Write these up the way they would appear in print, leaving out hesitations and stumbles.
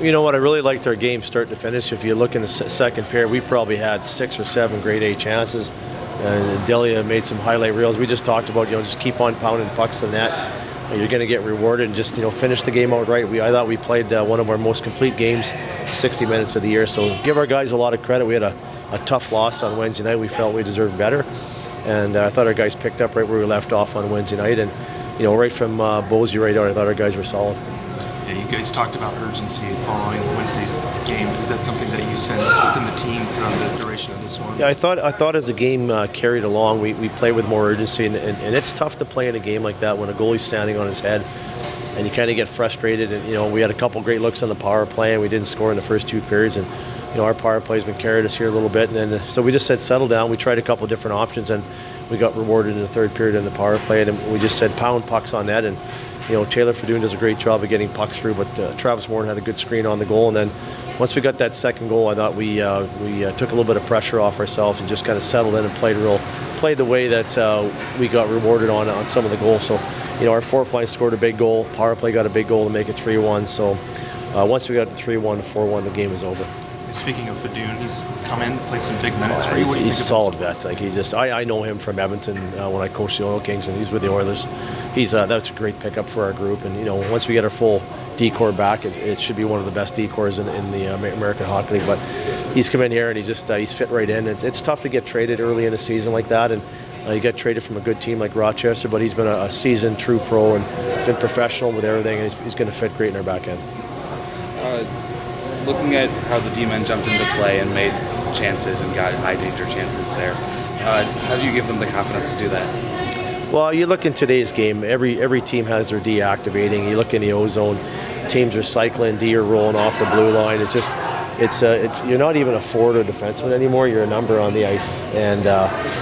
You know what? I really liked our game start to finish. If you look in the second period, we probably had 6 or 7 grade A chances. And Delia made some highlight reels. We just talked about, just keep on pounding pucks to the net. You're going to get rewarded and just, finish the game out right. I thought we played one of our most complete games, 60 minutes of the year. So give our guys a lot of credit. We had a tough loss on Wednesday night. We felt we deserved better. And I thought our guys picked up right where we left off on Wednesday night. And, right from Bosie right out, I thought our guys were solid. Yeah, you guys talked about urgency following Wednesday's game. Is that something that you sensed within the team throughout the duration of this one? Yeah, I thought as the game carried along, we played with more urgency, and it's tough to play in a game like that when a goalie's standing on his head, and you kind of get frustrated. And we had a couple great looks on the power play, and we didn't score in the first 2 periods, and our power play's been carried us here a little bit, and then so we just said settle down. We tried a couple different options, and we got rewarded in the third period in the power play, and we just said pound pucks on net. And Taylor Fedun does a great job of getting pucks through, but Travis Moore had a good screen on the goal. And then once we got that second goal, I thought we took a little bit of pressure off ourselves and just kind of settled in and played the way that we got rewarded on some of the goals. So, our fourth line scored a big goal. Power play got a big goal to make it 3-1. So once we got to 3-1, 4-1, the game was over. Speaking of Fedun, he's come in, played some big minutes for you. He's a solid vet. I know him from Edmonton when I coached the Oil Kings, and he's with the Oilers. That's a great pickup for our group. And once we get our full D-core back, it should be one of the best D-cores in the American Hockey League. But he's come in here and he's fit right in. It's tough to get traded early in the season like that, and you get traded from a good team like Rochester. But he's been a seasoned true pro and been professional with everything, and he's going to fit great in our back end. Looking at how the D-men jumped into play and made chances and got high danger chances there, how do you give them the confidence to do that? Well, you look in today's game, every team has their D activating. You look in the O-zone, teams are cycling, D are rolling off the blue line. It's you're not even a forward or defenseman anymore. You're a number on the ice. And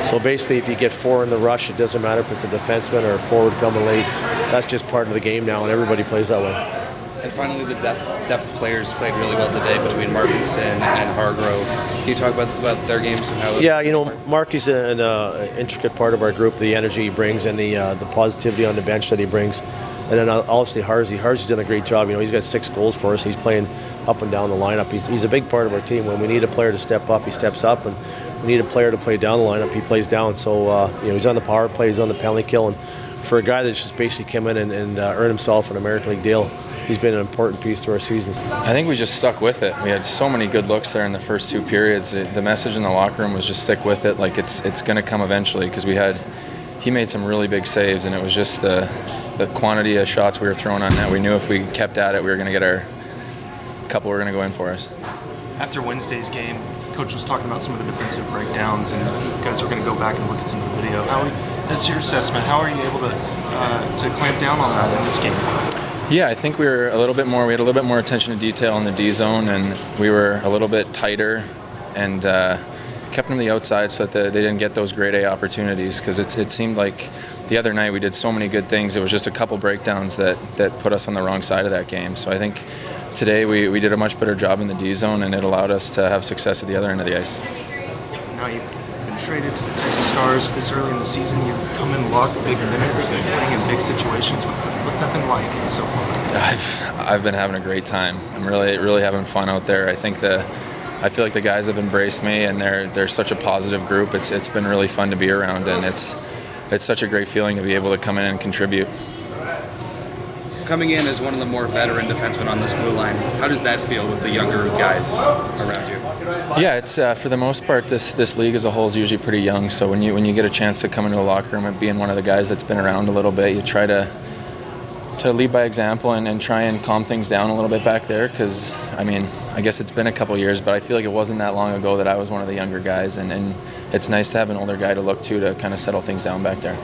so basically, if you get 4 in the rush, it doesn't matter if it's a defenseman or a forward coming late. That's just part of the game now, and everybody plays that way. And finally, the depth players played really well today between Markinson and Hargrove. Can you talk about their games and how? Yeah, Mark is an intricate part of our group. The energy he brings and the positivity on the bench that he brings, and then obviously Harzy's done a great job. He's got 6 goals for us. He's playing up and down the lineup. He's a big part of our team. When we need a player to step up, he steps up, and we need a player to play down the lineup, he plays down. So he's on the power play, he's on the penalty kill, and for a guy that's just basically come in and earned himself an American League deal, he's been an important piece to our seasons. I think we just stuck with it. We had so many good looks there in the first 2 periods. The message in the locker room was just stick with it. Like it's going to come eventually, because he made some really big saves, and it was just the quantity of shots we were throwing on net. We knew if we kept at it, we were going to get our couple were going to go in for us. After Wednesday's game, Coach was talking about some of the defensive breakdowns, and you guys are going to go back and look at some of the video. That's your assessment. How are you able to clamp down on that in this game? Yeah, I think we had a little bit more attention to detail in the D zone, and we were a little bit tighter and kept them to the outside so that they didn't get those grade A opportunities, because it seemed like the other night we did so many good things. It was just a couple breakdowns that put us on the wrong side of that game. So I think today we did a much better job in the D zone, and it allowed us to have success at the other end of the ice. Now you've been traded to the Texas Stars this early in the season. You've come in locked big minutes and playing in big situations. What's that been like so far? I've been having a great time. I'm really having fun out there. I feel like the guys have embraced me, and they're such a positive group. It's been really fun to be around, and it's such a great feeling to be able to come in and contribute. Coming in as one of the more veteran defensemen on this blue line, how does that feel with the younger guys around you? Yeah, it's for the most part, this league as a whole is usually pretty young. So when you get a chance to come into a locker room and being one of the guys that's been around a little bit, you try to lead by example and try and calm things down a little bit back there. Because I guess it's been a couple years, but I feel like it wasn't that long ago that I was one of the younger guys, and it's nice to have an older guy to look to kind of settle things down back there.